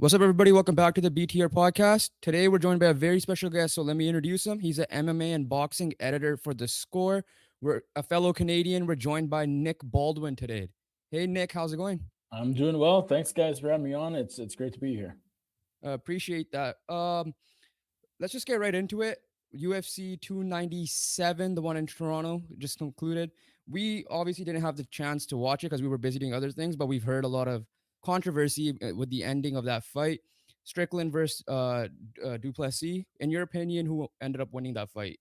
What's up, everybody? Welcome back to the BTR podcast. Today, we're joined by a very special guest. So let me introduce him. He's an MMA and boxing editor for The Score. We're a fellow Canadian. We're joined by Nick Baldwin today. Hey, Nick, how's it going? I'm doing well. Thanks, guys, for having me on. It's great to be here. Appreciate that. Let's just get right into it. UFC 297, the one in Toronto, just concluded. We obviously didn't have the chance to watch it because we were busy doing other things, but we've heard a lot of controversy with the ending of that fight. Strickland versus Duplessis. In your opinion, who ended up winning that fight?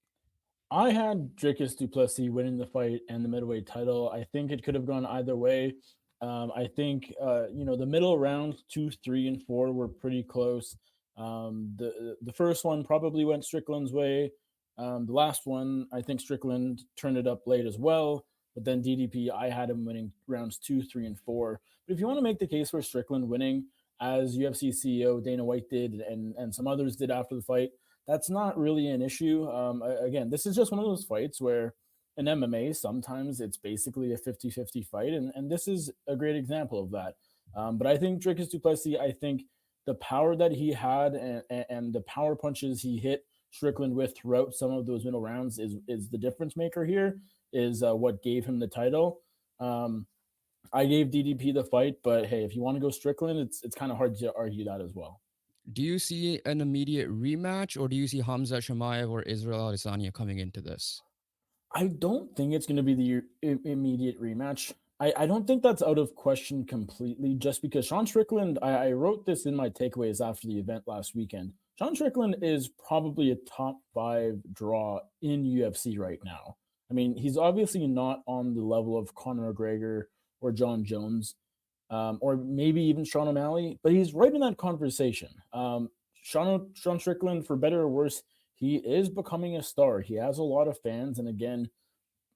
I had Dricus du Plessis winning the fight and the middleweight title. I think it could have gone either way. I think the middle rounds 2, 3, and 4 were pretty close. The first one probably went Strickland's way. The last one, I think Strickland turned it up late as well. But then DDP, I had him winning rounds 2, 3, and 4. But if you want to make the case for Strickland winning, as UFC CEO Dana White did and some others did after the fight, that's not really an issue. Again, this is just one of those fights where in MMA, sometimes it's basically a 50-50 fight, and this is a great example of that. But I think Dricus du Plessis, I think the power that he had and the power punches he hit Strickland with throughout some of those middle rounds is the difference maker here, is what gave him the title. I gave DDP the fight, but hey, if you want to go Strickland, it's kind of hard to argue that as well. Do you see an immediate rematch, or do you see Hamza Shamaev or Israel Adesanya coming into this? I don't think it's going to be the immediate rematch. I don't think that's out of question completely, just because Sean Strickland, I wrote this in my takeaways after the event last weekend. Sean Strickland is probably a top 5 draw in UFC right now. I mean, he's obviously not on the level of Conor McGregor or John Jones, or maybe even Sean O'Malley, but he's right in that conversation. Sean Strickland, for better or worse, he is becoming a star. He has a lot of fans, and again,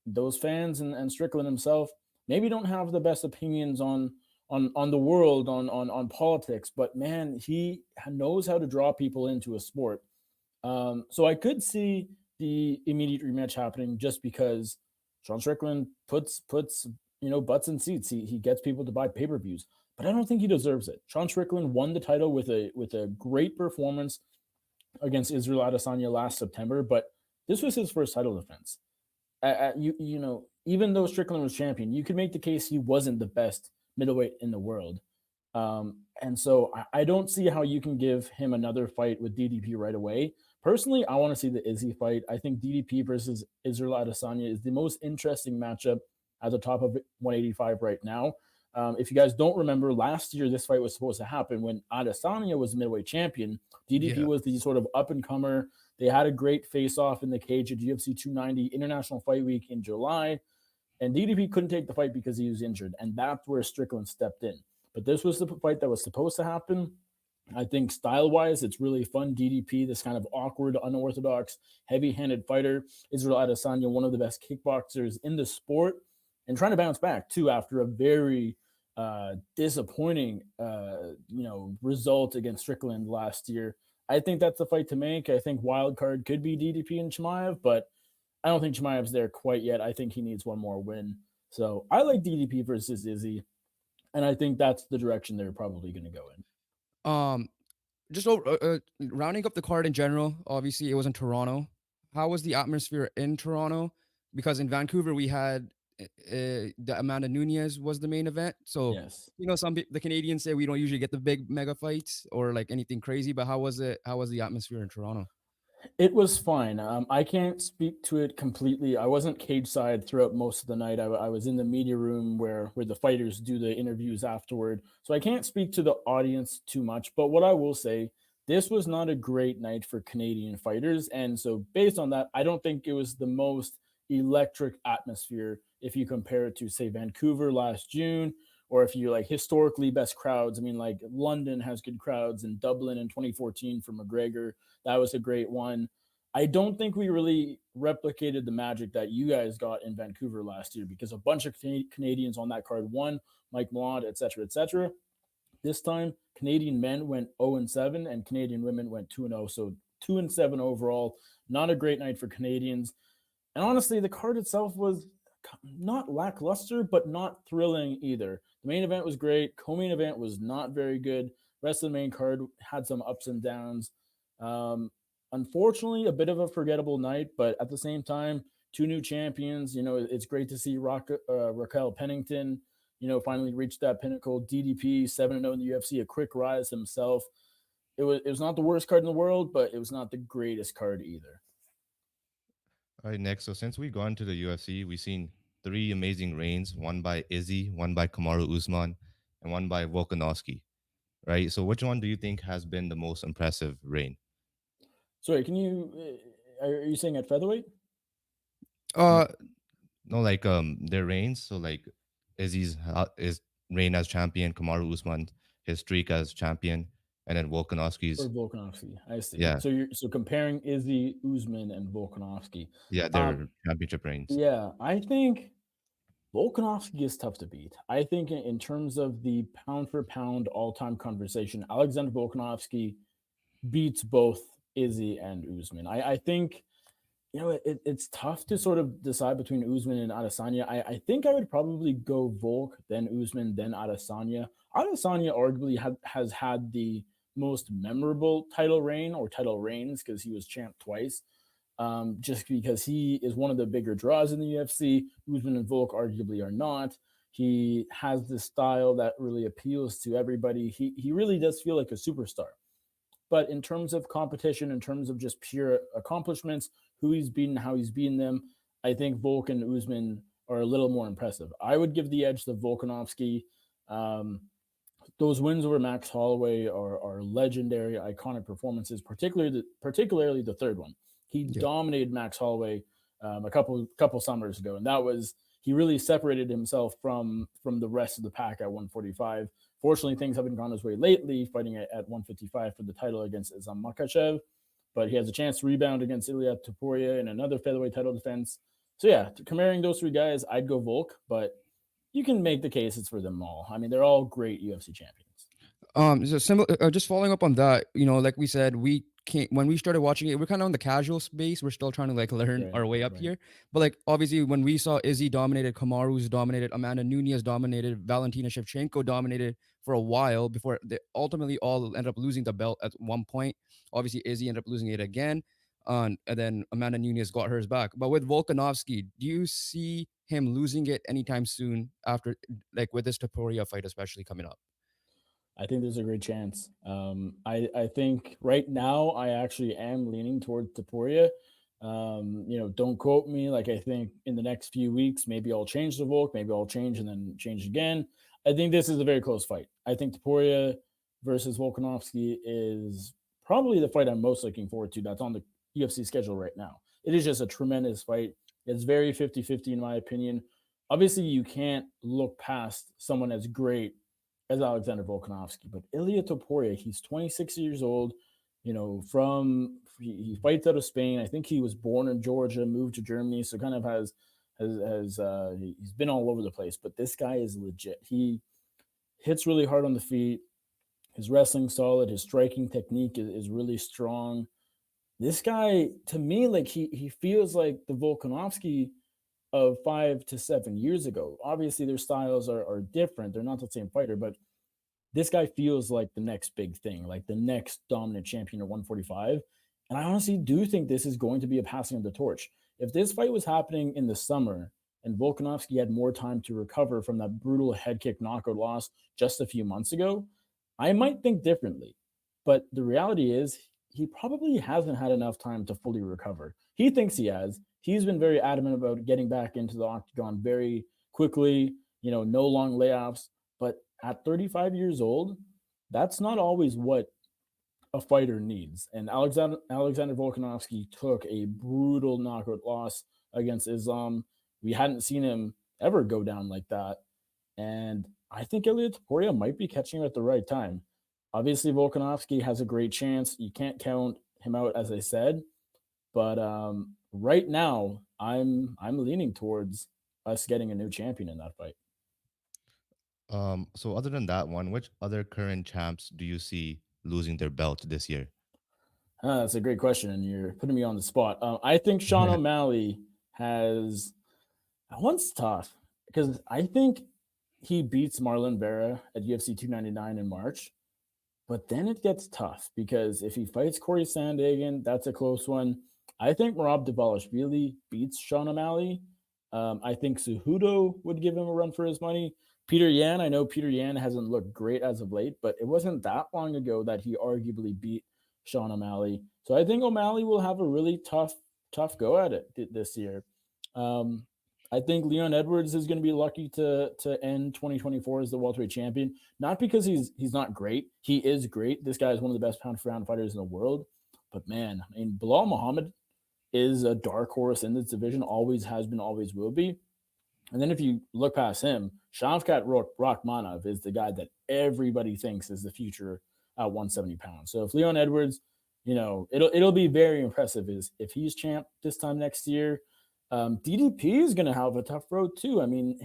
those fans and Strickland himself maybe don't have the best opinions on the world, on politics, but man, he knows how to draw people into a sport. So I could see the immediate rematch happening just because Sean Strickland puts butts in seats. He gets people to buy pay-per-views, but I don't think he deserves it. Sean Strickland won the title with a great performance against Israel Adesanya last September, but this was his first title defense. Even though Strickland was champion, you could make the case he wasn't the best middleweight in the world. And so I don't see how you can give him another fight with DDP right away. Personally, I want to see the Izzy fight. I think DDP versus Israel Adesanya is the most interesting matchup at the top of 185 right now. If you guys don't remember, last year this fight was supposed to happen when Adesanya was middleweight champion. DDP was the sort of up-and-comer. They had a great face-off in the cage at UFC 290 International Fight Week in July, and DDP couldn't take the fight because he was injured, and that's where Strickland stepped in. But this was the fight that was supposed to happen. I think style-wise, it's really fun. DDP, this kind of awkward, unorthodox, heavy-handed fighter. Israel Adesanya, one of the best kickboxers in the sport, and trying to bounce back, too, after a very disappointing result against Strickland last year. I think that's the fight to make. I think wild card could be DDP and Chimaev, but I don't think Chimaev's there quite yet. I think he needs one more win. So I like DDP versus Izzy, and I think that's the direction they're probably going to go in. Just rounding up the card in general, obviously it was in Toronto. How was the atmosphere in Toronto? Because in Vancouver we had the Amanda Nunes was the main event. So Yes. the Canadians say we don't usually get the big mega fights or like anything crazy. But how was it? How was the atmosphere in Toronto? It was fine. I can't speak to it completely. I wasn't cage side throughout most of the night. I was in the media room where the fighters do the interviews afterward. So I can't speak to the audience too much. But what I will say, this was not a great night for Canadian fighters. And so based on that, I don't think it was the most electric atmosphere if you compare it to, say, Vancouver last June, or if you like historically best crowds. I mean, like London has good crowds, and Dublin in 2014 for McGregor, that was a great one. I don't think we really replicated the magic that you guys got in Vancouver last year, because a bunch of Canadians on that card won, Mike Malott, et cetera, et cetera. This time, Canadian men went 0-7 and Canadian women went 2-0. So 2-7 overall. Not a great night for Canadians. And honestly, the card itself was not lackluster, but not thrilling either. The main event was great. Co-main event was not very good. Rest of the main card had some ups and downs. Um, Unfortunately, a bit of a forgettable night, but at the same time, two new champions. It's great to see Raquel Pennington, finally reach that pinnacle. DDP 7-0 in the UFC, a quick rise himself. It was not the worst card in the world, but it was not the greatest card either. All right, next. So since we've gone to the UFC, we've seen three amazing reigns: one by Izzy, one by Kamaru Usman, and one by Volkanovski. Right. So which one do you think has been the most impressive reign? Sorry, can you are you saying at featherweight? No, Uh, no, like their reigns. So like Izzy's is reign as champion, Kamaru Usman his streak as champion, and then Or Volkanovski's. Volkanovski? I see. Yeah, So comparing Izzy, Usman, and Volkanovski. yeah, Um, their championship reigns. yeah, I think Volkanovski is tough to beat. I think in terms of the pound for pound all time conversation, Alexander Volkanovski beats both Izzy and Usman. I think it's tough to sort of decide between Usman and Adesanya. I think I would probably go Volk, then Usman, then Adesanya. Adesanya arguably has had the most memorable title reign or title reigns because he was champ twice. Just because he is one of the bigger draws in the UFC. Usman and Volk arguably are not. He has this style that really appeals to everybody. He really does feel like a superstar. But in terms of competition, in terms of just pure accomplishments, who he's beaten, how he's beaten them, I think Volk and Usman are a little more impressive. I would give the edge to Volkanovski. Um, those wins over Max Holloway are legendary, iconic performances. Particularly the third one. He yeah. dominated Max Holloway a couple summers ago, and that was he really separated himself from the rest of the pack at 145. Fortunately, things haven't gone his way lately, fighting at 155 for the title against Islam Makachev, but he has a chance to rebound against Ilya Topuria in another featherweight title defense. So yeah, comparing those three guys, I'd go Volk, but you can make the cases for them all. I mean, they're all great UFC champions. So similar, just following up on that, like we said, we can't when we started watching it, we're kind of on the casual space. We're still trying to like learn Right, our way up right. here. But like obviously, when we saw Izzy dominated, Kamaru's dominated, Amanda Nunez dominated, Valentina Shevchenko dominated for a while before they ultimately all ended up losing the belt at one point. Obviously, Izzy ended up losing it again, and then Amanda Nunez got hers back. But with Volkanovski, do you see him losing it anytime soon after, like with this Topuria fight, especially coming up? I think there's a great chance. I think right now I actually am leaning toward Taporia. Don't quote me. Like I think in the next few weeks, maybe I'll change the Volk, maybe I'll change and then change again. I think this is a very close fight. I think Taporia versus Volkanovski is probably the fight I'm most looking forward to. That's on the UFC schedule right now. It is just a tremendous fight. It's very 50-50 in my opinion. Obviously, you can't look past someone as great as Alexander Volkanovski. But Ilya Topuria, he's 26 years old. He fights out of Spain. I think he was born in Georgia, moved to Germany, so kind of he's been all over the place. But this guy is legit. He hits really hard on the feet. His wrestling solid. His striking technique is really strong. This guy, to me, like he feels like the Volkanovski of 5 to 7 years ago. Obviously, their styles are different. They're not the same fighter, but this guy feels like the next big thing, like the next dominant champion at 145. And I honestly do think this is going to be a passing of the torch. If this fight was happening in the summer and Volkanovski had more time to recover from that brutal head kick knockout loss just a few months ago, I might think differently. But the reality is, he probably hasn't had enough time to fully recover. He thinks he has. He's been very adamant about getting back into the octagon very quickly, no long layoffs. But at 35 years old, that's not always what a fighter needs. And Alexander Volkanovski took a brutal knockout loss against Islam. We hadn't seen him ever go down like that. And I think Elliot Taporia might be catching him at the right time. Obviously, Volkanovski has a great chance. You can't count him out, as I said. But right now, I'm leaning towards us getting a new champion in that fight. So other than that one, which other current champs do you see losing their belt this year? That's a great question, and you're putting me on the spot. I think Sean O'Malley has. That one's tough because I think he beats Marlon Vera at UFC 299 in March. But then it gets tough because if he fights Corey Sandhagen, that's a close one. I think Merab Dvalishvili beats Sean O'Malley. I think Cejudo would give him a run for his money. Peter Yan, I know Peter Yan hasn't looked great as of late, but it wasn't that long ago that he arguably beat Sean O'Malley. So I think O'Malley will have a really tough go at it this year. Um, I think Leon Edwards is going to be lucky to end 2024 as the welterweight champion. Not because he's not great. He is great. This guy is one of the best pound for pound fighters in the world. But man, I mean, Bilal Muhammad is a dark horse in this division. Always has been, always will be. And then if you look past him, Shavkat Rachmanov is the guy that everybody thinks is the future at 170 pounds. So if Leon Edwards, it'll be very impressive is if he's champ this time next year. DDP is going to have a tough road too. I mean,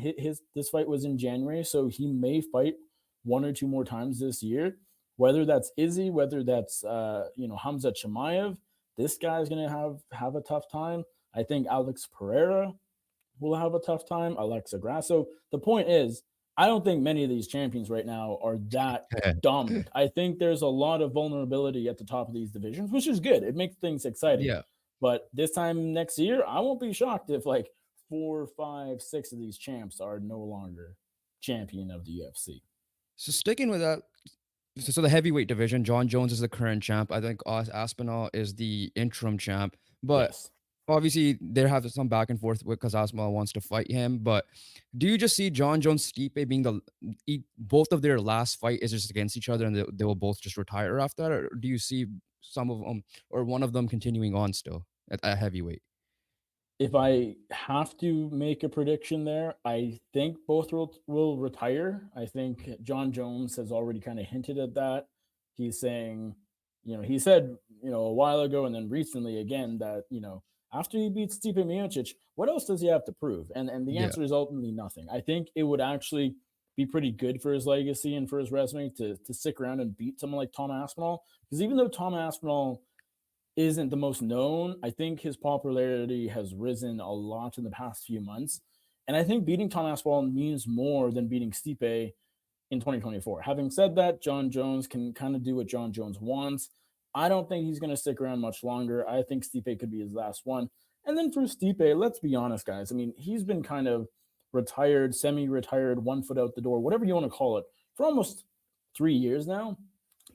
this fight was in January, so he may fight one or two more times this year. Whether that's Izzy, whether that's Hamza Chimaev, this guy is going to have a tough time. I think Alex Perriera will have a tough time. Alexa Grasso. The point is, I don't think many of these champions right now are that dominant. I think there's a lot of vulnerability at the top of these divisions, which is good. It makes things exciting. Yeah. But this time next year, I won't be shocked if like 4, 5, 6 of these champs are no longer champion of the UFC. So sticking with that, so the heavyweight division, John Jones is the current champ. I think Aspinall is the interim champ. But Yes. obviously there have some back and forth because Aspinall wants to fight him. But do you just see John Jones, Stipe being both of their last fight is just against each other and they will both just retire after that? Or do you see some of them or one of them continuing on still at heavyweight? If I have to make a prediction there, I think both will retire. I think John Jones has already kind of hinted at that. He's saying, he said, a while ago and then recently again that, after he beats Stipe Miocic, what else does he have to prove? And the answer is ultimately nothing. I think it would actually be pretty good for his legacy and for his resume to stick around and beat someone like Tom Aspinall. Because even though Tom Aspinall isn't the most known, I think his popularity has risen a lot in the past few months. And I think beating Tom Aspinall means more than beating Stipe in 2024. Having said that, John Jones can kind of do what John Jones wants. I don't think he's going to stick around much longer. I think Stipe could be his last one. And then for Stipe, let's be honest, guys. I mean, he's been kind of retired, semi-retired, 1 foot out the door, whatever you want to call it, for almost 3 years now.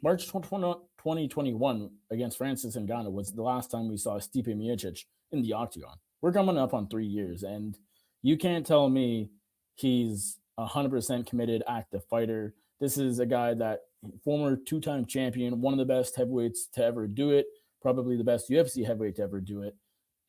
March 2021 against Francis Ngannou was the last time we saw Stipe Miocic in the octagon. We're coming up on 3 years, and you can't tell me he's 100% committed, active fighter. This is a guy that former 2-time champion, one of the best heavyweights to ever do it, probably the best UFC heavyweight to ever do it.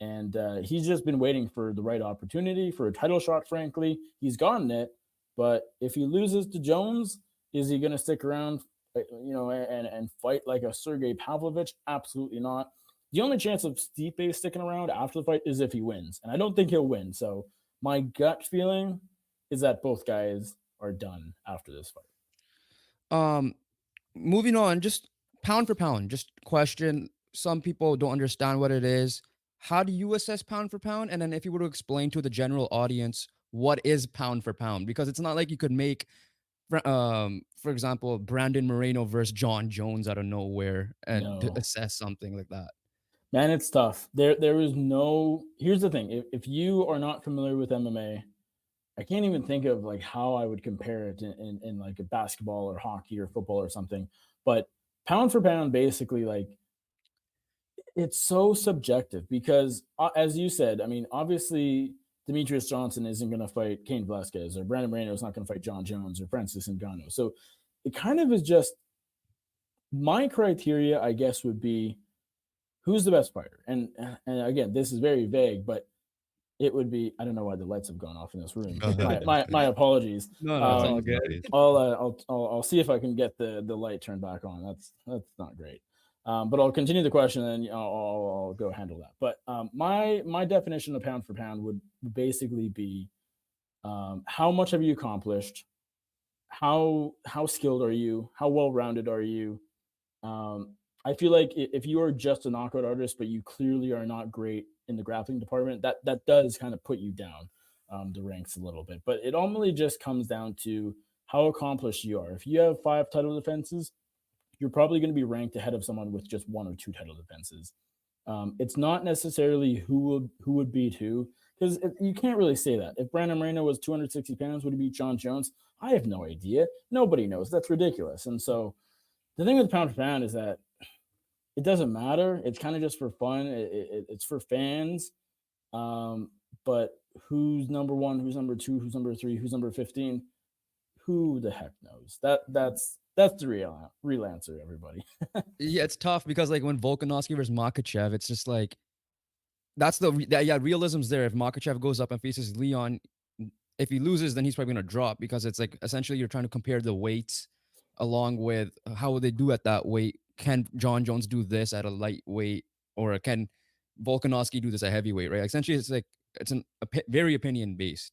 And he's just been waiting for the right opportunity for a title shot, frankly. He's gotten it, but if he loses to Jones, is he going to stick around, and fight like a Sergey Pavlovich? Absolutely not. The only chance of Stipe sticking around after the fight is if he wins, and I don't think he'll win. So my gut feeling is that both guys are done after this fight. Moving on, just pound for pound, just question. Some people don't understand what it is. How do you assess pound for pound? And then if you were to explain to the general audience what is pound for pound, because it's not like you could make, for example, Brandon Moreno versus John Jones out of nowhere and to assess something like that. Man, it's tough. There is no. Here's the thing: if you are not familiar with MMA, I can't even think of like how I would compare it in like a basketball or hockey or football or something. But pound for pound, basically, like it's so subjective because, as you said, I mean, obviously Demetrius Johnson isn't going to fight Cain Velasquez, or Brandon Moreno is not going to fight John Jones or Francis Ngannou. So it kind of is just my criteria, I guess, would be who's the best fighter. And again, this is very vague, but it would be, I don't know why the lights have gone off in this room. My apologies. No, it's all good. I'll see if I can get the light turned back on. That's not great. But I'll continue the question and then I'll go handle that. But my definition of pound for pound would basically be how much have you accomplished? How skilled are you? How well-rounded are you? I feel like if you are just a knockout artist, but you clearly are not great in the grappling department, that does kind of put you down the ranks a little bit. But it ultimately just comes down to how accomplished you are. If you have 5 title defenses, you're probably going to be ranked ahead of someone with just one or two title defenses. It's not necessarily who would beat who, because you can't really say that. If Brandon Moreno was 260 pounds, would he beat John Jones? I have no idea. Nobody knows. That's ridiculous. And so the thing with pound for pound is that it doesn't matter. It's kind of just for fun. It's for fans. Um, but who's number one? Who's number two? Who's number three? Who's number 15? Who the heck knows? That's the real answer, everybody. Yeah, it's tough because like when Volkanovski versus Makachev, it's just like yeah, realism's there. If Makachev goes up and faces Leon, if he loses, then he's probably gonna drop because it's like essentially you're trying to compare the weights along with how would they do at that weight. Can John Jones do this at a lightweight, or can Volkanovski do this at heavyweight? Right? Essentially, it's like it's very opinion based.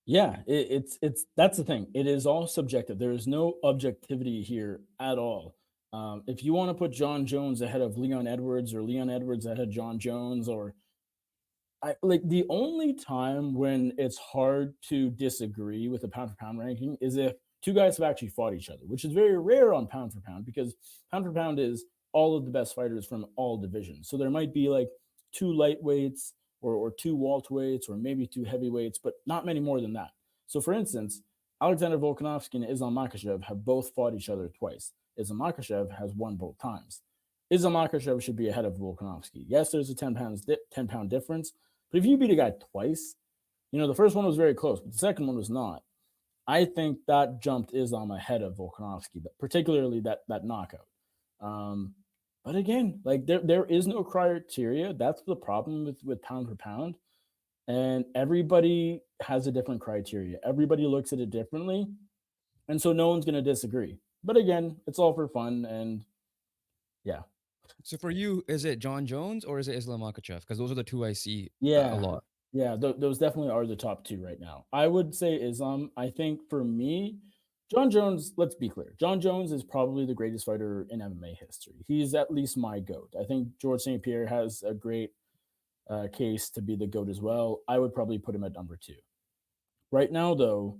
Yeah, it's that's the thing. It is all subjective. There is no objectivity here at all. If you want to put John Jones ahead of Leon Edwards or Leon Edwards ahead of John Jones, or I like the only time when it's hard to disagree with a pound for pound ranking is if two guys have actually fought each other, which is very rare on pound because pound for pound is all of the best fighters from all divisions. So there might be like two lightweights or two welterweights or maybe two heavyweights, but not many more than that. So for instance, Alexander Volkanovski and Islam Makhachev have both fought each other twice. Islam Makhachev has won both times. Islam Makhachev should be ahead of Volkanovski. Yes, there's a 10-pound difference, but if you beat a guy twice, the first one was very close, but the second one was not. I think that jumped Islam ahead of Volkanovski, but particularly that knockout. But again, like there is no criteria. That's the problem with pound for pound, and everybody has a different criteria. Everybody looks at it differently, and so no one's going to disagree. But again, it's all for fun, and yeah, So for you, is it John Jones or is it Islam Makhachev? Because those are the two I see a yeah, lot. yeah. Those definitely are the top two right now. I would say Islam. I think for me, John Jones, let's be clear. John Jones is probably the greatest fighter in MMA history. He's at least my GOAT. I think George St. Pierre has a great case to be the GOAT as well. I would probably put him at number two. Right now, though,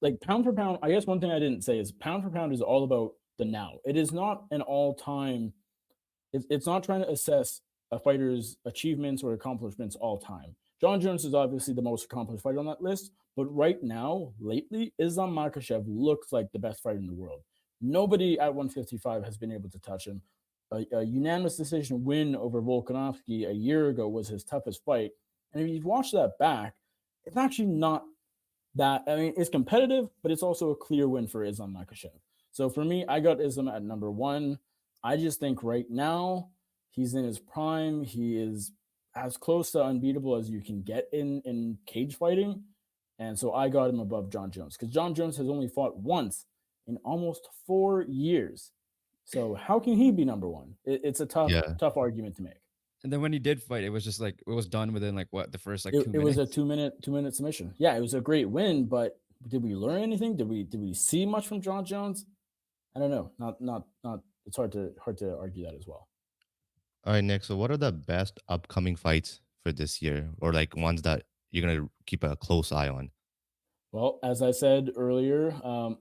like pound for pound, I guess one thing I didn't say is pound for pound is all about the now. It is not an all time, it's not trying to assess a fighter's achievements or accomplishments all time. John Jones is obviously the most accomplished fighter on that list, but right now, lately, Islam Makhachev looks like the best fighter in the world. Nobody at 155 has been able to touch him. A unanimous decision win over Volkanovski a year ago was his toughest fight. And if you've watched that back, it's actually not that. I mean, it's competitive, but it's also a clear win for Islam Makhachev. So for me, I got Islam at number one. I just think right now he's in his prime. He is as close to unbeatable as you can get in cage fighting. And so I got him above John Jones because John Jones has only fought once in almost 4 years. So how can he be number one? It's a Yeah. tough argument to make. And then when he did fight, it was just like it was done within like what the first like It, 2 minutes. was a 2-minute submission. Yeah, it was a great win, but did we learn anything? Did we see much from John Jones? I don't know. Not. It's hard to argue that as well. All right, Nick. So, what are the best upcoming fights for this year, or like ones that you're gonna keep a close eye on? Well, as I said earlier,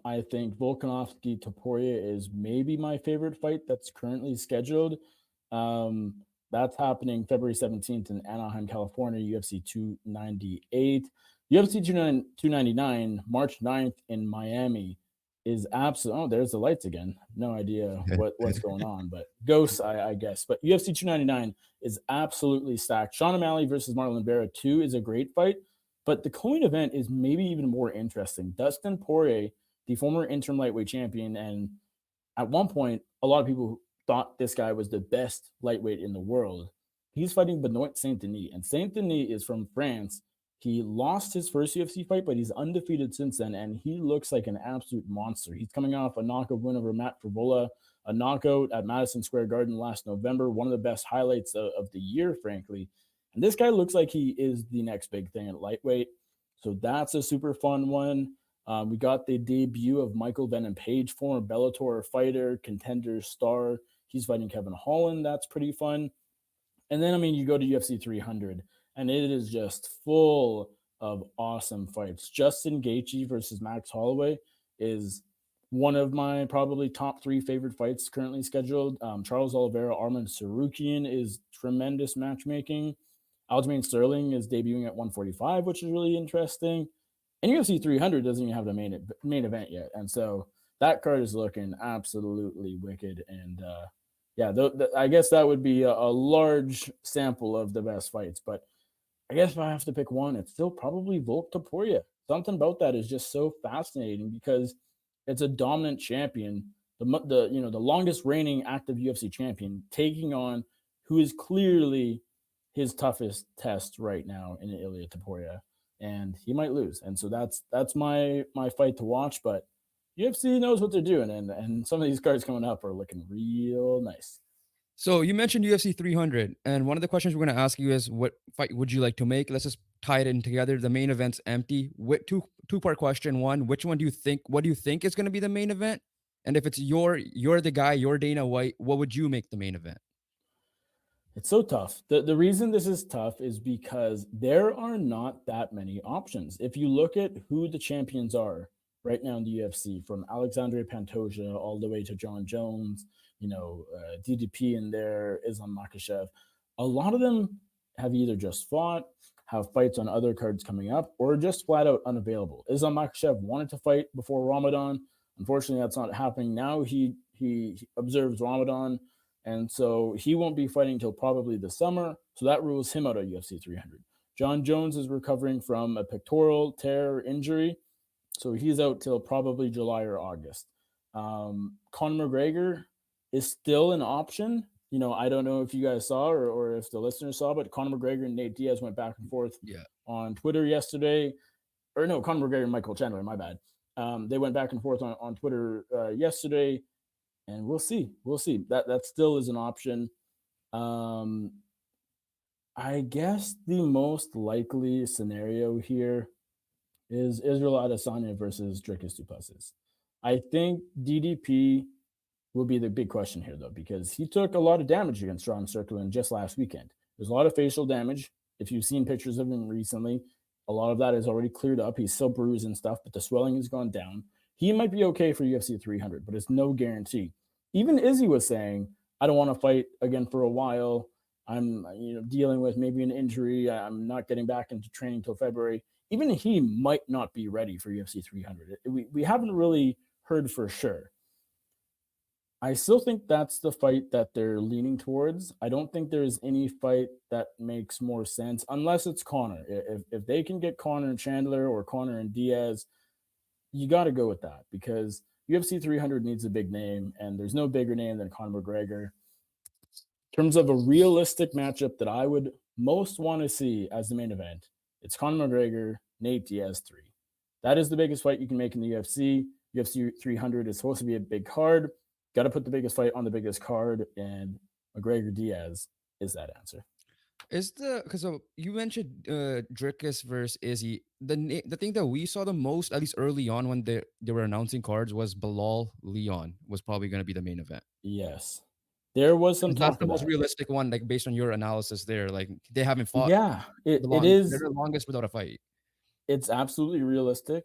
I think Volkanovski Topuria is maybe my favorite fight that's currently scheduled. Um, that's happening February 17th in Anaheim, California, UFC 298. UFC 299, March 9th in Miami is absolute. Oh, there's the lights again. No idea what's going on, but ghosts, I guess. But UFC 299 is absolutely stacked. Sean O'Malley versus Marlon Vera 2 is a great fight. But the co-main event is maybe even more interesting. Dustin Poirier, the former interim lightweight champion, and at one point, a lot of people thought this guy was the best lightweight in the world. He's fighting Benoit Saint Denis, and Saint Denis is from France. He lost his first UFC fight, but he's undefeated since then, and he looks like an absolute monster. He's coming off a knockout win over Matt Frivola, a knockout at Madison Square Garden last November, one of the best highlights of the year, frankly. And this guy looks like he is the next big thing at lightweight. So that's a super fun one. We got the debut of Michael Venom Page, former Bellator fighter, contender star. He's fighting Kevin Holland. That's pretty fun. And then, I mean, you go to UFC 300, and it is just full of awesome fights. Justin Gaethje versus Max Holloway is one of my probably top three favorite fights currently scheduled. Charles Oliveira, Arman Sarukian is tremendous matchmaking. Aljamain Sterling is debuting at 145, which is really interesting. And UFC 300 doesn't even have the main event yet, and so that card is looking absolutely wicked. And yeah, I guess that would be a large sample of the best fights. But I guess if I have to pick one, it's still probably Volk Topuria. Something about that is just so fascinating because it's a dominant champion, the longest reigning active UFC champion, taking on who is clearly his toughest test right now in Ilya Topuria, and he might lose. And so that's my fight to watch. But UFC knows what they're doing, and some of these cards coming up are looking real nice. So you mentioned UFC 300, and one of the questions we're going to ask you is, what fight would you like to make? Let's just tie it in together. The main event's empty. Two-part question. One, which one do you think? What do you think is going to be the main event? And if it's you're the guy, you're Dana White, what would you make the main event? It's so tough. The reason this is tough is because there are not that many options. If you look at who the champions are right now in the UFC, from Alexandre Pantoja all the way to John Jones, DDP in there, Islam Makhachev, a lot of them have either just fought, have fights on other cards coming up, or just flat out unavailable. Islam Makhachev wanted to fight before Ramadan. Unfortunately, that's not happening now. He observes Ramadan, and so he won't be fighting until probably the summer. So that rules him out of UFC 300. John Jones is recovering from a pectoral tear injury, so he's out till probably July or August. Conor McGregor is still an option. I don't know if you guys saw or if the listeners saw, but Conor McGregor and Nate Diaz went back and forth on Twitter yesterday. Or no, Conor McGregor and Michael Chandler, my bad. They went back and forth on Twitter yesterday, and we'll see. We'll see. That still is an option. I guess the most likely scenario here is Israel Adesanya versus Dricus du Plessis. I think DDP will be the big question here, though, because he took a lot of damage against Ron Strickland just last weekend. There's a lot of facial damage. If you've seen pictures of him recently, a lot of that is already cleared up. He's still bruised and stuff, but the swelling has gone down. He might be okay for UFC 300, but it's no guarantee. Even Izzy was saying, I don't want to fight again for a while. I'm dealing with maybe an injury. I'm not getting back into training till February. Even he might not be ready for UFC 300. We haven't really heard for sure. I still think that's the fight that they're leaning towards. I don't think there's any fight that makes more sense unless it's Conor. If they can get Conor and Chandler or Conor and Diaz, you got to go with that because UFC 300 needs a big name, and there's no bigger name than Conor McGregor. In terms of a realistic matchup that I would most want to see as the main event, it's Conor McGregor, Nate Diaz 3. That is the biggest fight you can make in the UFC. UFC 300 is supposed to be a big card. Got to put the biggest fight on the biggest card, and McGregor Diaz is that answer. Is because you mentioned Dricus versus Izzy. The thing that we saw the most, at least early on when they were announcing cards, was Bilal Leon was probably going to be the main event. Yes, there was some talk. That's the most realistic one, like based on your analysis there. Like they haven't fought. Yeah, it is. They're the longest without a fight. It's absolutely realistic.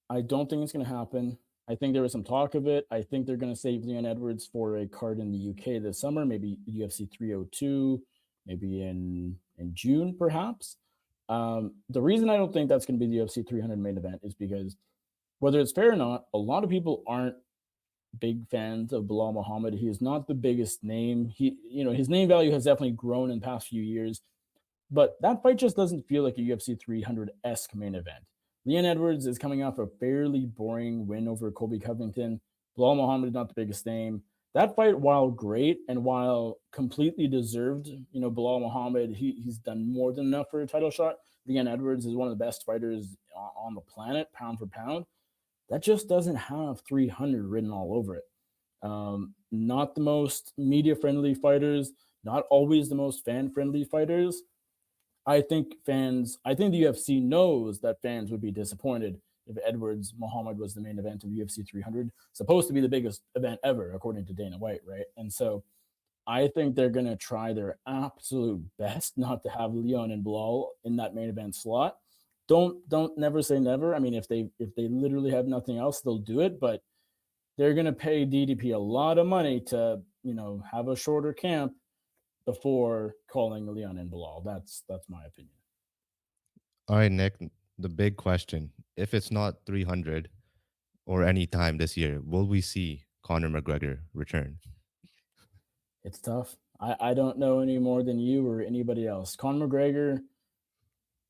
I don't think it's going to happen. I think there was some talk of it. I think they're going to save Leon Edwards for a card in the UK this summer, maybe UFC 302, maybe in June, perhaps. The reason I don't think that's going to be the UFC 300 main event is because, whether it's fair or not, a lot of people aren't big fans of Bilal Muhammad. He is not the biggest name. His name value has definitely grown in the past few years, but that fight just doesn't feel like a UFC 300-esque main event. Leon Edwards is coming off a fairly boring win over Colby Covington. Bilal Muhammad is not the biggest name. That fight, while great and while completely deserved, Bilal Muhammad, he's done more than enough for a title shot. Leon Edwards is one of the best fighters on the planet, pound for pound. That just doesn't have 300 written all over it. Not the most media-friendly fighters, not always the most fan-friendly fighters. I think the UFC knows that fans would be disappointed if Edwards Muhammad was the main event of UFC 300, supposed to be the biggest event ever, according to Dana White, right? And so I think they're going to try their absolute best not to have Leon and Bilal in that main event slot. Don't never say never. I mean, if they literally have nothing else, they'll do it. But they're going to pay DDP a lot of money to, have a shorter camp before calling Leon and Bilal. That's my opinion. All right, Nick, the big question. If it's not 300 or any time this year, will we see Conor McGregor return? It's tough. I don't know any more than you or anybody else. Conor McGregor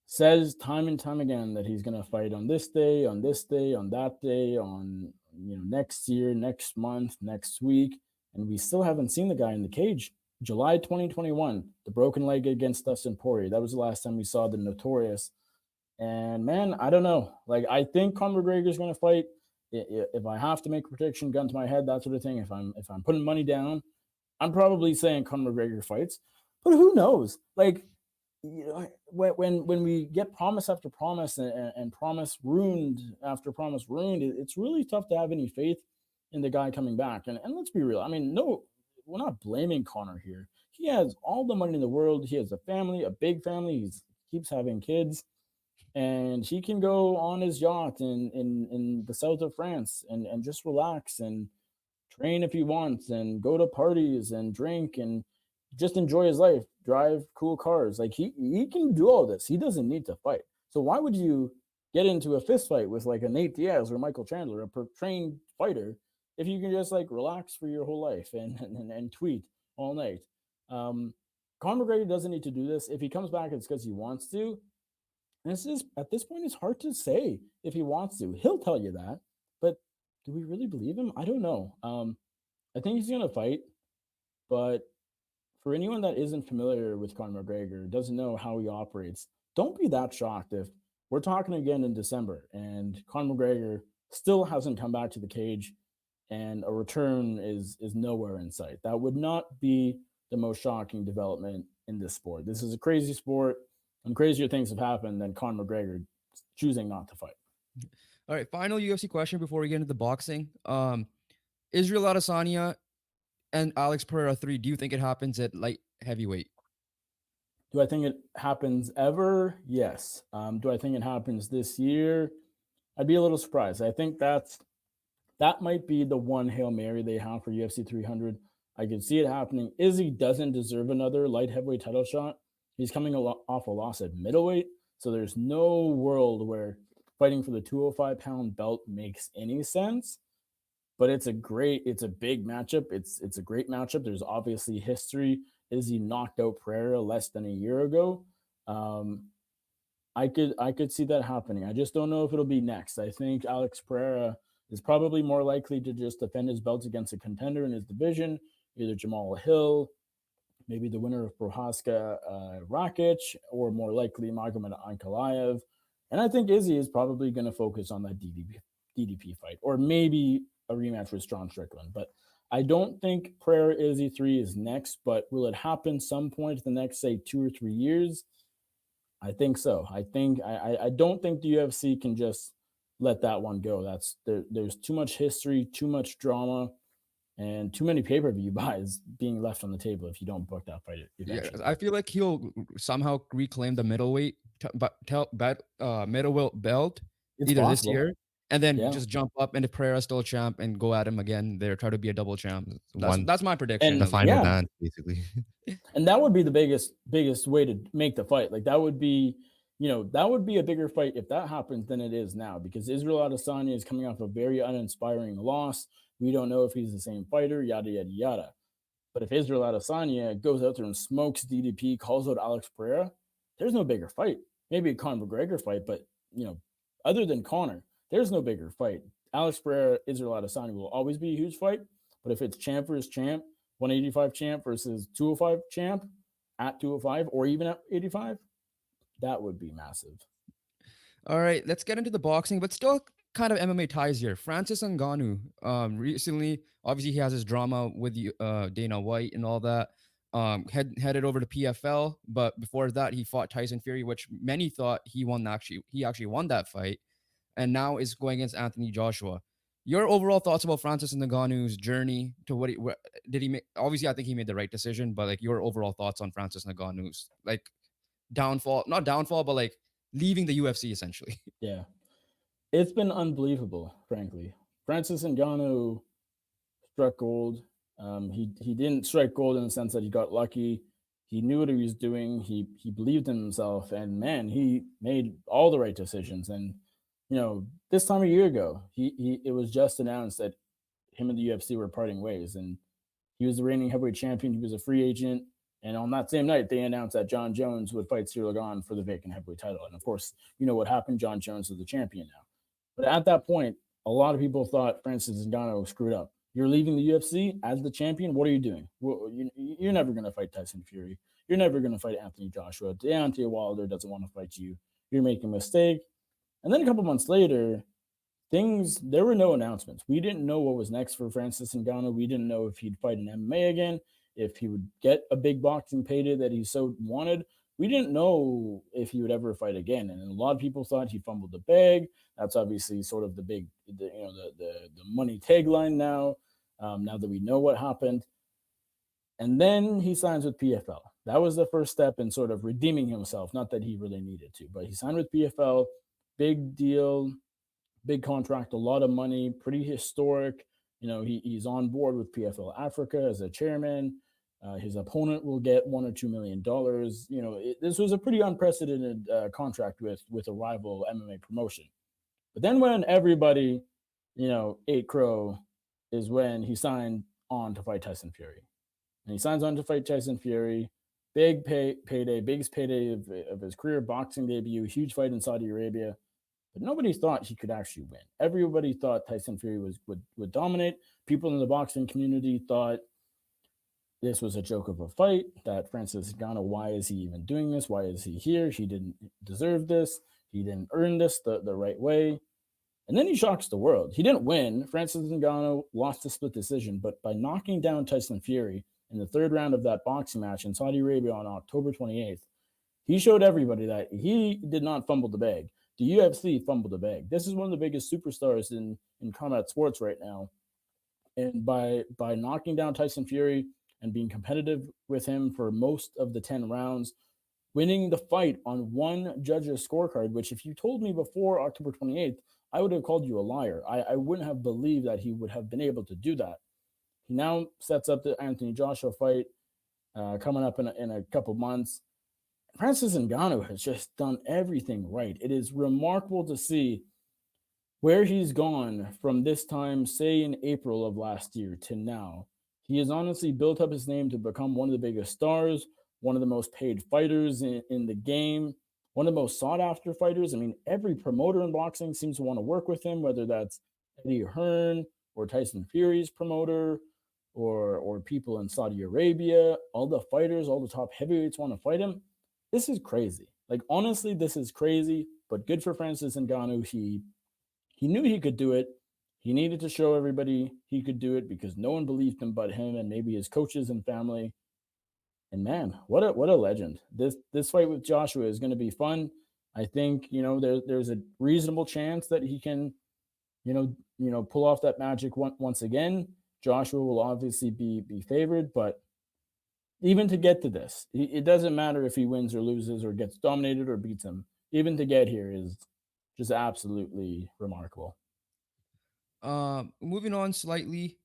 says time and time again that he's going to fight on this day, on this day, on that day, on next year, next month, next week, and we still haven't seen the guy in the cage. July 2021, the broken leg against Dustin Poirier. That was the last time we saw the Notorious. And man, I don't know. Like, I think Conor McGregor is going to fight. If I have to make a prediction, gun to my head, that sort of thing. If I'm putting money down, I'm probably saying Conor McGregor fights. But who knows? Like, when we get promise after promise and promise ruined after promise ruined, it's really tough to have any faith in the guy coming back. And let's be real. I mean, no, we're not blaming Conor here. He has all the money in the world. He has a family, a big family. He keeps having kids, and he can go on his yacht in the south of France and just relax and train if he wants and go to parties and drink and just enjoy his life, drive cool cars. Like, he can do all this. He doesn't need to fight. So why would you get into a fist fight with like a Nate Diaz or Michael Chandler, a trained fighter, if you can just like relax for your whole life and tweet all night? Conor McGregor doesn't need to do this. If he comes back, it's because he wants to. And this is, at this point, it's hard to say if he wants to. He'll tell you that, but do we really believe him? I don't know. I think he's gonna fight, but for anyone that isn't familiar with Conor McGregor, doesn't know how he operates, don't be that shocked if we're talking again in December and Conor McGregor still hasn't come back to the cage and a return is nowhere in sight. That would not be the most shocking development in this sport. This is a crazy sport, and crazier things have happened than Conor McGregor choosing not to fight. All right, final UFC question before we get into the boxing. Israel Adesanya and Alex Pereira 3, do you think it happens at light heavyweight? Do I think it happens ever? Yes. Do I think it happens this year? I'd be a little surprised. I think that might be the one Hail Mary they have for UFC 300. I could see it happening. Izzy doesn't deserve another light heavyweight title shot. He's coming off a loss at middleweight, so there's no world where fighting for the 205-pound belt makes any sense. But it's a big matchup. It's a great matchup. There's obviously history. Izzy knocked out Perriera less than a year ago. I could see that happening. I just don't know if it'll be next. I think Alex Pereira is probably more likely to just defend his belts against a contender in his division, either Jamal Hill, maybe the winner of Prohaska Rakic, or more likely Magomed Ankalaev. And I think Izzy is probably going to focus on that DDP fight, or maybe a rematch with John Strickland. But I don't think Pereira Izzy 3 is next, but will it happen some point in the next, say, 2 or 3 years? I think so. I don't think the UFC can just let that one go. There's too much history, too much drama, and too many pay-per-view buys being left on the table if you don't book that fight eventually. Yeah, I feel like he'll somehow reclaim the middleweight middleweight belt It's either possible. this year and then Yeah. just jump up, and if Pereira's still a champ, and go at him again there, try to be a double champ. One That's my prediction. And the at least. final yeah. dance, basically. And that would be the biggest way to make the fight. Like, that would be, that would be a bigger fight if that happens than it is now, because Israel Adesanya is coming off a very uninspiring loss. We don't know if he's the same fighter, yada, yada, yada. But if Israel Adesanya goes out there and smokes DDP, calls out Alex Pereira, there's no bigger fight. Maybe a Conor McGregor fight, but, other than Conor, there's no bigger fight. Alex Pereira, Israel Adesanya will always be a huge fight. But if it's champ versus champ, 185 champ versus 205 champ at 205 or even at 85, that would be massive. All right, let's get into the boxing, but still kind of MMA ties here. Francis Ngannou, recently, obviously he has his drama with Dana White and all that. Headed over to PFL, but before that he fought Tyson Fury, which many thought he actually won that fight, and now is going against Anthony Joshua. Your overall thoughts about Francis Ngannou's journey to what did he make? Obviously, I think he made the right decision, but like your overall thoughts on Francis Ngannou's like not downfall, but like leaving the UFC essentially. Yeah. It's been unbelievable, frankly. Francis Ngannou struck gold. He didn't strike gold in the sense that he got lucky. He knew what he was doing. He believed in himself, and man, he made all the right decisions. And this time a year ago, he it was just announced that him and the UFC were parting ways, and he was the reigning heavyweight champion. He was a free agent. And on that same night, they announced that John Jones would fight Cyril Gane for the vacant heavyweight title. And of course, you know what happened. John Jones is the champion now. But at that point, a lot of people thought Francis Ngannou screwed up. You're leaving the UFC as the champion. What are you doing? Well, you're never going to fight Tyson Fury. You're never going to fight Anthony Joshua. Deontay Wilder doesn't want to fight you. You're making a mistake. And then a couple months later, there were no announcements. We didn't know what was next for Francis Ngannou. We didn't know if he'd fight in MMA again, if he would get a big boxing payday that he so wanted. We didn't know if he would ever fight again. And a lot of people thought he fumbled the bag. That's obviously sort of the money tagline now, now that we know what happened. And then he signs with PFL. That was the first step in sort of redeeming himself. Not that he really needed to, but he signed with PFL. Big deal, big contract, a lot of money, pretty historic. He's on board with PFL Africa as a chairman. His opponent will get $1 or $2 million. This was a pretty unprecedented contract with a rival MMA promotion. But then when everybody, ate crow, is when he signed on to fight Tyson Fury. And he signs on to fight Tyson Fury. Big payday, biggest payday of his career, boxing debut, huge fight in Saudi Arabia. But nobody thought he could actually win. Everybody thought Tyson Fury would dominate. People in the boxing community thought this was a joke of a fight, that Francis Ngannou, why is he even doing this? Why is he here? He didn't deserve this. He didn't earn this the right way. And then he shocks the world. He didn't win. Francis Ngannou lost a split decision, but by knocking down Tyson Fury in the third round of that boxing match in Saudi Arabia on October 28th, he showed everybody that he did not fumble the bag. The UFC fumbled the bag. This is one of the biggest superstars in combat sports right now. And by knocking down Tyson Fury and being competitive with him for most of the 10 rounds, winning the fight on one judge's scorecard, which if you told me before October 28th, I would have called you a liar. I wouldn't have believed that he would have been able to do that. He now sets up the Anthony Joshua fight coming up in a couple months. Francis Ngannou has just done everything right. It is remarkable to see where he's gone from this time, say in April of last year, to now. He has honestly built up his name to become one of the biggest stars, one of the most paid fighters in the game, one of the most sought after fighters. I mean, every promoter in boxing seems to want to work with him, whether that's Eddie Hearn or Tyson Fury's promoter or people in Saudi Arabia. All the fighters, all the top heavyweights want to fight him. This is crazy. Like, honestly, this is crazy, but good for Francis Ngannou. He knew he could do it. He needed to show everybody he could do it because no one believed him but him and maybe his coaches and family. And man, what a legend. This fight with Joshua is going to be fun. I think, there's a reasonable chance that he can, pull off that magic once again. Joshua will obviously be favored, but even to get to this, it doesn't matter if he wins or loses or gets dominated or beats him. Even to get here is just absolutely remarkable. Moving on slightly,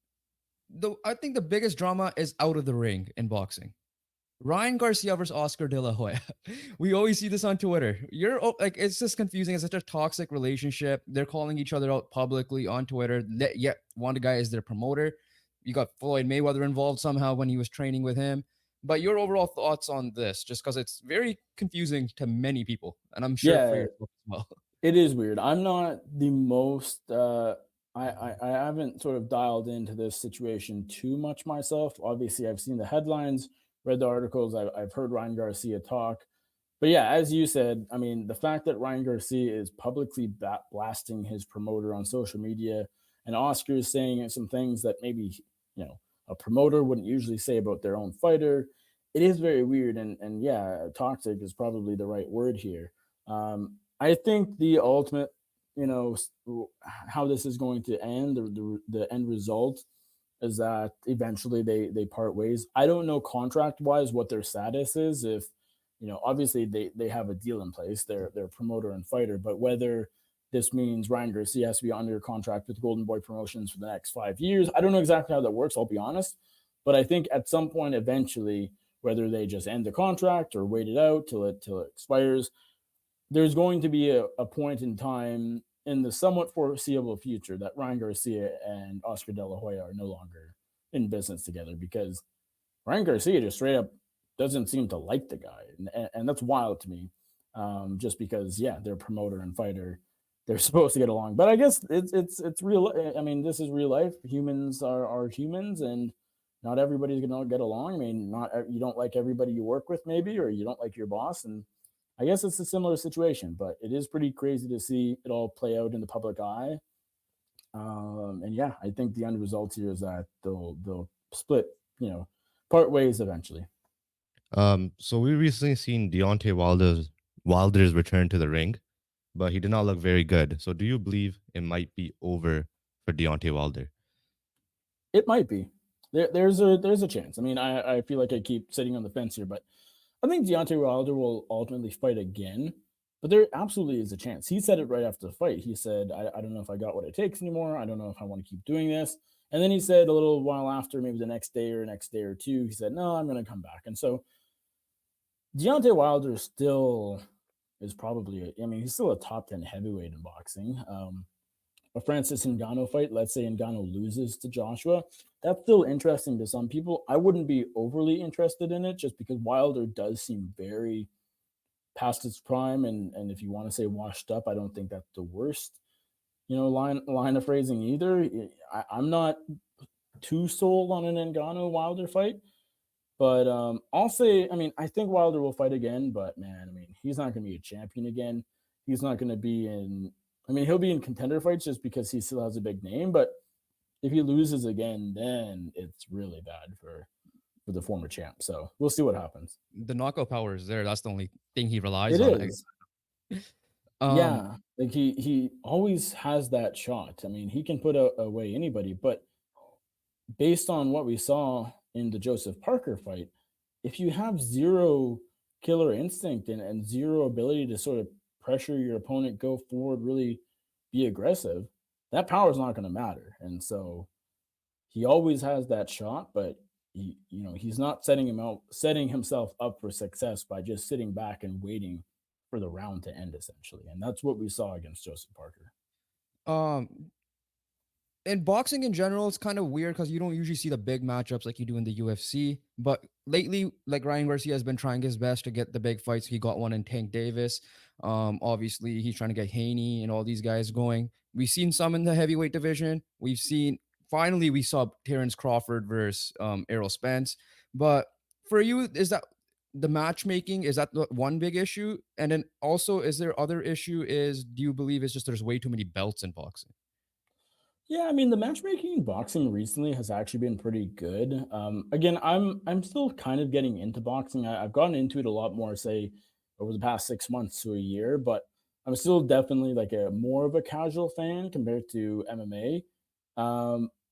I think the biggest drama is out of the ring in boxing. Ryan Garcia versus Oscar De La Hoya. We always see this on Twitter. It's just confusing. It's such a toxic relationship. They're calling each other out publicly on Twitter. Yet one guy is their promoter. You got Floyd Mayweather involved somehow when he was training with him. But your overall thoughts on this, just because it's very confusing to many people, and I'm sure for yourself as well. It is weird. I'm not the most. I haven't sort of dialed into this situation too much myself. Obviously, I've seen the headlines, read the articles. I've heard Ryan Garcia talk. But yeah, as you said, I mean, the fact that Ryan Garcia is publicly blasting his promoter on social media, and Oscar is saying some things that maybe a promoter wouldn't usually say about their own fighter. It is very weird, and yeah, toxic is probably the right word here. I think the ultimate, how this is going to end, the end result is that eventually they part ways. I don't know contract wise what their status is. If obviously they have a deal in place, they're promoter and fighter, but whether this means Ryan Garcia has to be under contract with Golden Boy Promotions for the next 5 years. I don't know exactly how that works, I'll be honest. But I think at some point, eventually, whether they just end the contract or wait it out till it expires, there's going to be a point in time in the somewhat foreseeable future that Ryan Garcia and Oscar De La Hoya are no longer in business together because Ryan Garcia just straight up doesn't seem to like the guy, and that's wild to me. Just because, yeah, they're promoter and fighter, they're supposed to get along. But I guess it's real. I mean, this is real life. Humans are humans, and not everybody's gonna get along. I mean, not you don't like everybody you work with, maybe, or you don't like your boss, and I guess it's a similar situation. But it is pretty crazy to see it all play out in the public eye. And yeah, I think the end result here is that they'll split, part ways eventually. So we recently seen Wilder's return to the ring, but he did not look very good. So do you believe it might be over for Deontay Wilder? It might be. There's a chance. I mean, I feel like I keep sitting on the fence here, but I think Deontay Wilder will ultimately fight again. But there absolutely is a chance. He said it right after the fight. He said, I don't know if I got what it takes anymore. I don't know if I want to keep doing this. And then he said a little while after, maybe the next day or two, he said, no, I'm going to come back. And so Deontay Wilder still is probably, I mean, he's still a top 10 heavyweight in boxing. A Francis Ngannou fight, let's say Ngannou loses to Joshua, that's still interesting to some people. I wouldn't be overly interested in it just because Wilder does seem very past its prime, and if you want to say washed up, I don't think that's the worst, line of phrasing either. I'm not too sold on an Ngannou Wilder fight, but I'll say, I mean, I think Wilder will fight again, but man, I mean, he's not going to be a champion again. He's not going to be in. I mean, he'll be in contender fights just because he still has a big name, but if he loses again, then it's really bad for the former champ. So we'll see what happens. The knockout power is there. That's the only thing he relies It on. is. Um, Yeah, like he always has that shot. I mean, he can put away anybody, but based on what we saw in the Joseph Parker fight, if you have zero killer instinct and zero ability to sort of pressure your opponent, go forward, really be aggressive, that power is not going to matter. And so he always has that shot, but he's not setting himself up for success by just sitting back and waiting for the round to end, essentially. And that's what we saw against Joseph Parker. um, in boxing in general, it's kind of weird because you don't usually see the big matchups like you do in the UFC. But lately, like Ryan Garcia has been trying his best to get the big fights. He got one in Tank Davis. Obviously, he's trying to get Haney and all these guys going. We've seen some in the heavyweight division. Finally we saw Terrence Crawford versus Errol Spence. But for you, is that the matchmaking? Is that the one big issue? And then also, is there other issue? Do you believe it's just there's way too many belts in boxing? Yeah, I mean the matchmaking in boxing recently has actually been pretty good. Again, I'm still kind of getting into boxing. I've gotten into it a lot more, say, over the past 6 months to a year, but I'm still definitely like a more of a casual fan compared to MMA.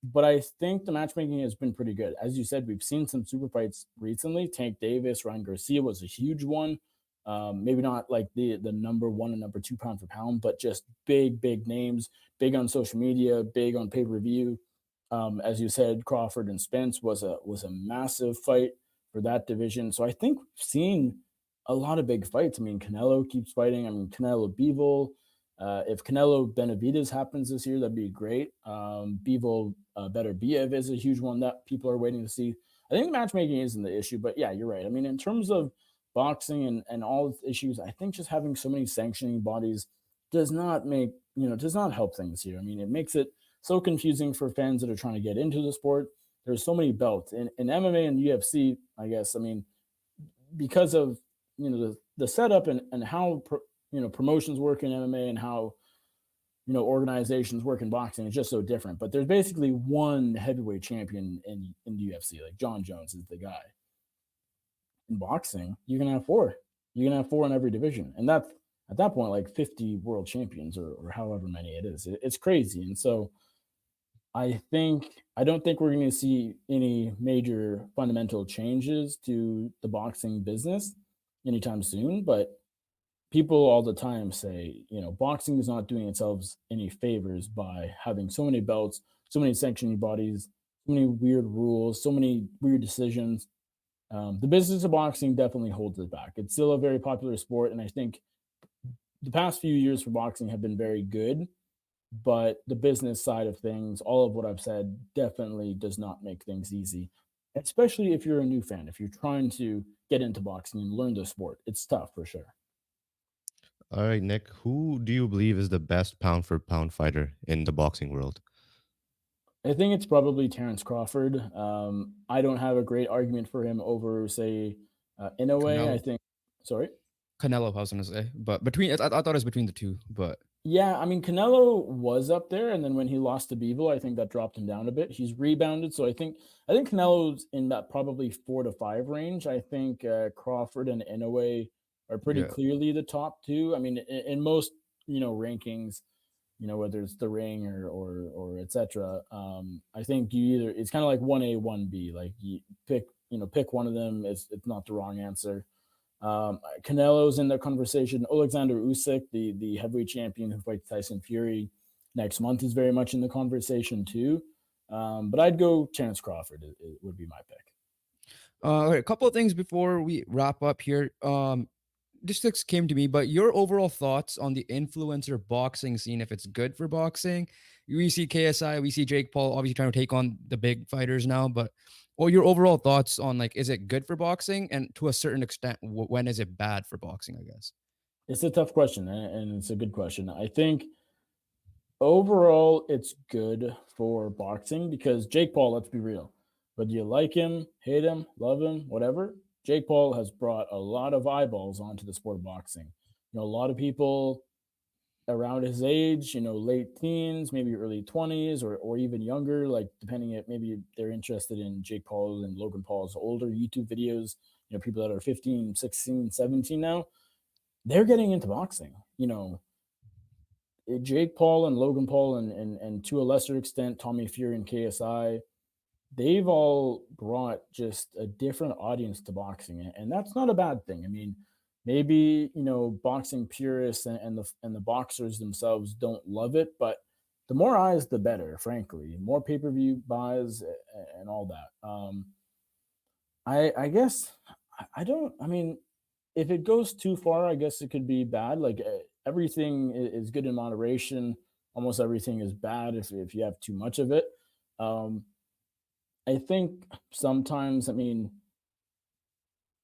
But I think the matchmaking has been pretty good. As you said, we've seen some super fights recently. Tank Davis, Ryan Garcia was a huge one. Maybe not like the number one and number two pound for pound, but just big names, big on social media, big on pay per view. As you said, Crawford and Spence was a massive fight for that division. So I think we've seen a lot of big fights. I mean, Canelo keeps fighting. I mean, Canelo Bivol. If Canelo Benavides happens this year, that'd be great. Bivol Better Biev is a huge one that people are waiting to see. I think matchmaking isn't the issue, but yeah, you're right. I mean, in terms of boxing and all its issues, I think just having so many sanctioning bodies does not help things here. I mean, it makes it so confusing for fans that are trying to get into the sport. There's so many belts in MMA and UFC, I guess. I mean, because of the setup and how promotions work in MMA and how organizations work in boxing is just so different. But there's basically one heavyweight champion in the UFC. Like John Jones is the guy. In boxing, you can have four. You can have four in every division, and that's at that point like 50 world champions or however many it is. It's crazy, and so I don't think we're going to see any major fundamental changes to the boxing business anytime soon. But people all the time say, boxing is not doing itself any favors by having so many belts, so many sanctioning bodies, so many weird rules, so many weird decisions. The business of boxing definitely holds it back. It's still a very popular sport, and I think the past few years for boxing have been very good. But the business side of things, all of what I've said, definitely does not make things easy. Especially if you're a new fan, if you're trying to get into boxing and learn the sport, it's tough for sure. All right, Nick, who do you believe is the best pound for pound fighter in the boxing world? I think it's probably Terrence Crawford. I don't have a great argument for him over, say, Inoue. I Canelo. think. Sorry. Canelo, I was gonna say, but between I thought it was between the two, but Yeah, I mean Canelo was up there, and then when he lost to Bivol, I think that dropped him down a bit. He's rebounded, so I think Canelo's in that probably 4 to 5 range. I think Crawford and Inoue are pretty yeah. clearly the top two. I mean, in most rankings, whether it's the ring or etc. I think it's kind of like 1A 1B. Like you pick one of them. It's not the wrong answer. Canelo's in the conversation. Alexander Usyk, the heavyweight champion who fights Tyson Fury next month, is very much in the conversation too. But I'd go Terrence Crawford. It would be my pick. All right, a couple of things before we wrap up here. This came to me, but your overall thoughts on the influencer boxing scene, if it's good for boxing. We see KSI, we see Jake Paul obviously trying to take on the big fighters now, but or your overall thoughts on like, is it good for boxing? And to a certain extent, when is it bad for boxing, I guess? It's a tough question, and it's a good question. I think overall it's good for boxing because Jake Paul, let's be real, whether you like him, hate him, love him, whatever, Jake Paul has brought a lot of eyeballs onto the sport of boxing. A lot of people around his age, late teens, maybe early 20s, or even younger, like depending if maybe they're interested in Jake Paul and Logan Paul's older YouTube videos, people that are 15, 16, 17 now, they're getting into boxing. Jake Paul and Logan Paul and to a lesser extent, Tommy Fury and KSI, they've all brought just a different audience to boxing, and that's not a bad thing. I mean, maybe boxing purists and the boxers themselves don't love it, but the more eyes, the better. Frankly, more pay per view buys and all that. I guess I don't. I mean, if it goes too far, I guess it could be bad. Like everything is good in moderation. Almost everything is bad if you have too much of it. Um, I think sometimes, I mean,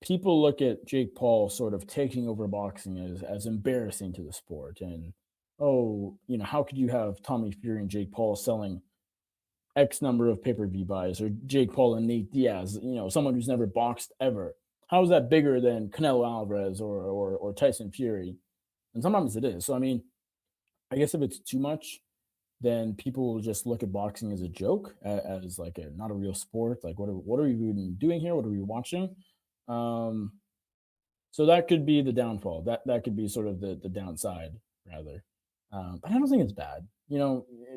people look at Jake Paul sort of taking over boxing as embarrassing to the sport. And, oh, how could you have Tommy Fury and Jake Paul selling X number of pay per view buys or Jake Paul and Nate Diaz, someone who's never boxed ever? How is that bigger than Canelo Alvarez or Tyson Fury? And sometimes it is. So, I mean, I guess if it's too much, then people will just look at boxing as a joke, as like not a real sport. Like, what are we even doing here? What are we watching? Um, so that could be the downfall. That could be sort of the downside, rather. But I don't think it's bad.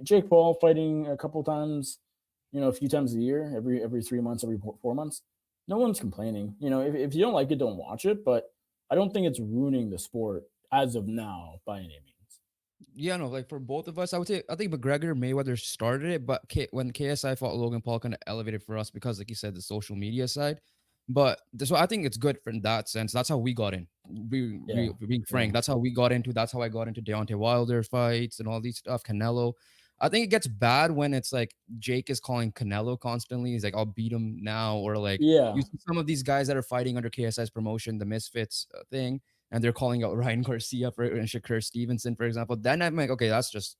Jake Paul fighting a couple times, a few times a year, every 3 months, every 4 months. No one's complaining. If you don't like it, don't watch it. But I don't think it's ruining the sport as of now by any means. Yeah, no, like for both of us, I would say I think McGregor Mayweather started it, but when KSI fought Logan Paul, kind of elevated for us because, like you said, the social media side. But so I think it's good for in that sense. That's how we got in. Yeah, Being yeah, frank, that's how we got into. That's how I got into Deontay Wilder fights and all these stuff. Canelo. I think it gets bad when it's like Jake is calling Canelo constantly. He's like, "I'll beat him now," or like you yeah. see some of these guys that are fighting under KSI's promotion, the Misfits thing, and they're calling out Ryan Garcia for and Shakur Stevenson, for example, then I'm like, okay, that's just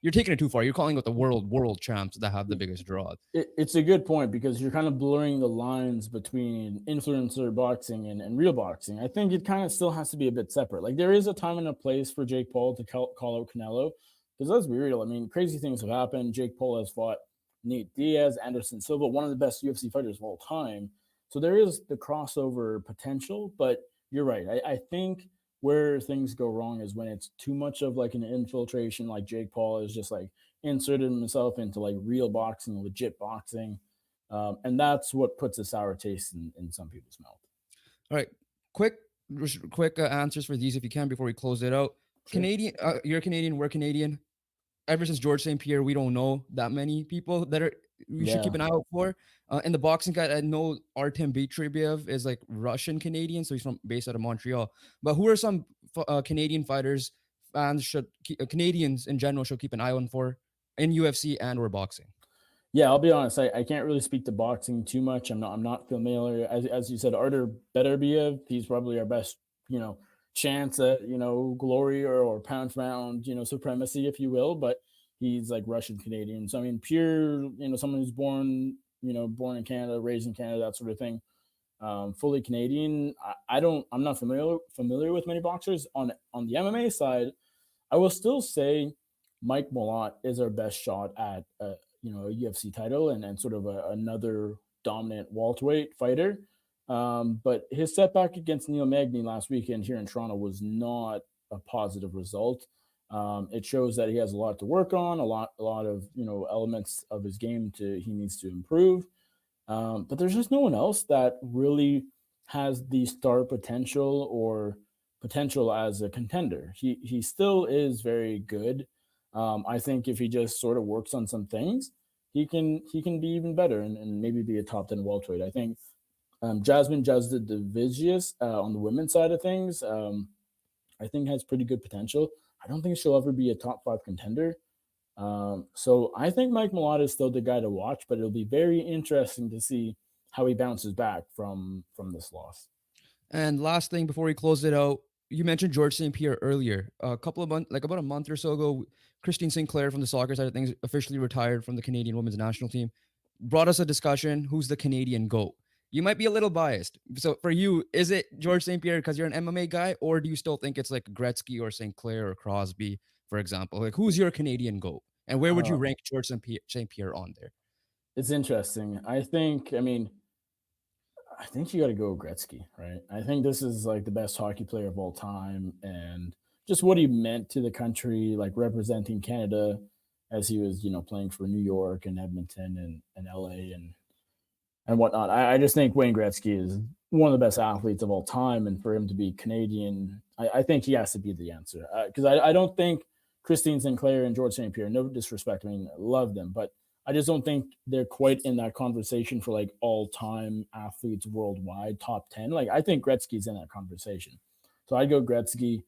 you're taking it too far. You're calling out the world champs that have the biggest draw. It's a good point because you're kind of blurring the lines between influencer boxing and real boxing. I think it kind of still has to be a bit separate. Like there is a time and a place for Jake Paul to call out Canelo because let's be real. I mean, crazy things have happened. Jake Paul has fought Nate Diaz, Anderson Silva, one of the best UFC fighters of all time. So there is the crossover potential, but you're right. I think where things go wrong is when it's too much of like an infiltration, like Jake Paul is just like inserted himself into like real boxing, legit boxing. And that's what puts a sour taste in some people's mouth. All right, quick. just quick answers for these if you can before we close it out. Sure. Canadian, you're Canadian, we're Canadian. Ever since George St. Pierre, we don't know that many people that are we should Yeah. keep an eye out for. In the boxing guy, I know Artem Betribiev is like Russian Canadian, so he's from based out of Montreal. But who are some Canadian fighters fans should Canadians in general should keep an eye on for in UFC and or boxing? Yeah, I'll be honest. I can't really speak to boxing too much. I'm not familiar. As you said, Artur Beterbiev, he's probably our best, chance at, glory or pound for pound, supremacy, if you will. But he's like Russian Canadian. So I mean, pure, someone who's born in Canada, raised in Canada, that sort of thing. Fully Canadian. I'm not familiar with many boxers on the MMA side. I will still say Mike Malott is our best shot at a UFC title and sort of another dominant welterweight fighter. But his setback against Neil Magny last weekend here in Toronto was not a positive result. It shows that he has a lot to work on, a lot of elements of his game he needs to improve. But there's just no one else that really has the star potential or potential as a contender. He still is very good. I think if he just sort of works on some things, he can be even better and maybe be a top 10 welterweight. I think Jasmine Jasudavicius on the women's side of things, I think has pretty good potential. I don't think she'll ever be a top 5 contender. So I think Mike Malott is still the guy to watch, but it'll be very interesting to see how he bounces back from this loss. And last thing before we close it out, you mentioned George St. Pierre earlier. A couple of months, like about a month or so ago, Christine Sinclair from the soccer side of things officially retired from the Canadian women's national team. Brought us a discussion: who's the Canadian GOAT? You might be a little biased. So for you, is it George St. Pierre because you're an MMA guy, or do you still think it's like Gretzky or Sinclair or Crosby, for example? Like, who's your Canadian GOAT, and where would you Uh, rank George St. Pierre on there? it's interesting. I think you got to go Gretzky, right? I think this is like the best hockey player of all time, and just what he meant to the country, like representing Canada as he was, playing for New York and Edmonton and LA and whatnot. I just think Wayne Gretzky is one of the best athletes of all time, and for him to be Canadian, I think he has to be the answer. Because I don't think Christine Sinclair and George St. Pierre, no disrespect, I mean, love them, but I just don't think they're quite in that conversation for like all-time athletes worldwide, top 10. Like I think Gretzky's in that conversation. So I'd go Gretzky.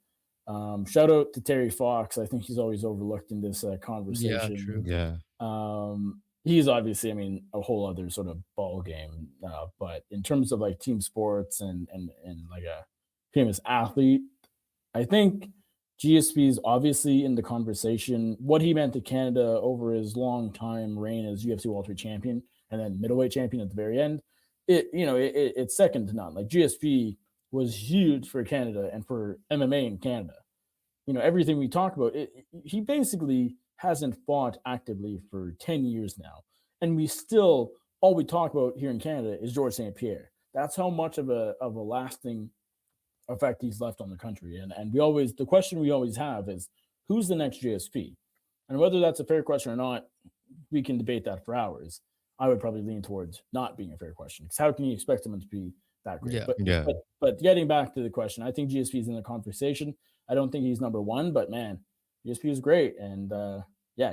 Shout out to Terry Fox. I think he's always overlooked in this Yeah, conversation. true. Yeah. He's obviously, a whole other sort of ball game. But in terms of like team sports and like a famous athlete, I think GSP is obviously in the conversation. What he meant to Canada over his long time reign as UFC welterweight champion and then middleweight champion at the very end, it's second to none. Like GSP was huge for Canada and for MMA in Canada. Everything we talk about, he basically hasn't fought actively for 10 years now. And all we talk about here in Canada is George St. Pierre. That's how much of a lasting effect he's left on the country. And the question we always have is who's the next GSP? And whether that's a fair question or not, we can debate that for hours. I would probably lean towards not being a fair question because how can you expect someone to be that great? Yeah. Yeah. But getting back to the question, I think GSP is in the conversation. I don't think he's number one, but man, GSP is great, and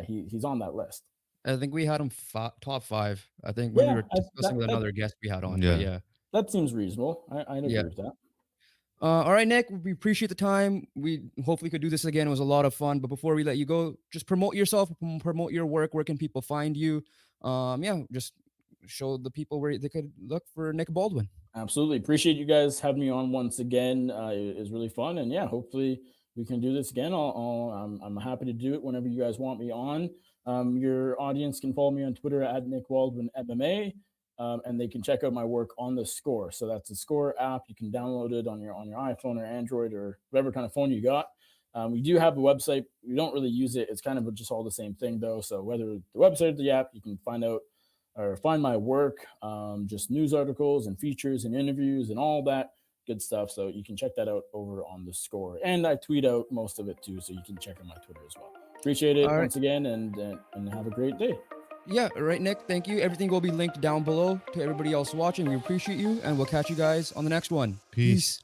he's on that list. I think we had him top 5. I think when we Yeah, were discussing with another guest we had on. But Yeah. yeah. that seems reasonable. I'd agree Yeah. with that. All right, Nick, we appreciate the time. We hopefully could do this again. It was a lot of fun. But before we let you go, just promote yourself, promote your work. Where can people find you? Just show the people where they could look for Nick Baldwin. Absolutely. Appreciate you guys having me on once again. It was really fun. And yeah, hopefully we can do this again. I'm happy to do it whenever you guys want me on. Your audience can follow me on Twitter at Nick Baldwin MMA. And they can check out my work on the Score. So that's the Score app. You can download it on your iPhone or Android or whatever kind of phone you got. We do have a website. We don't really use it. It's kind of just all the same thing though. So whether the website or the app, you can find out or find my work, just news articles and features and interviews and all that good stuff. So you can check that out over on the Score. And I tweet out most of it too, so you can check out my Twitter as well. Appreciate it once again, and have a great day. Yeah, right, Nick. Thank you. Everything will be linked down below to everybody else watching. We appreciate you, and we'll catch you guys on the next one. Peace.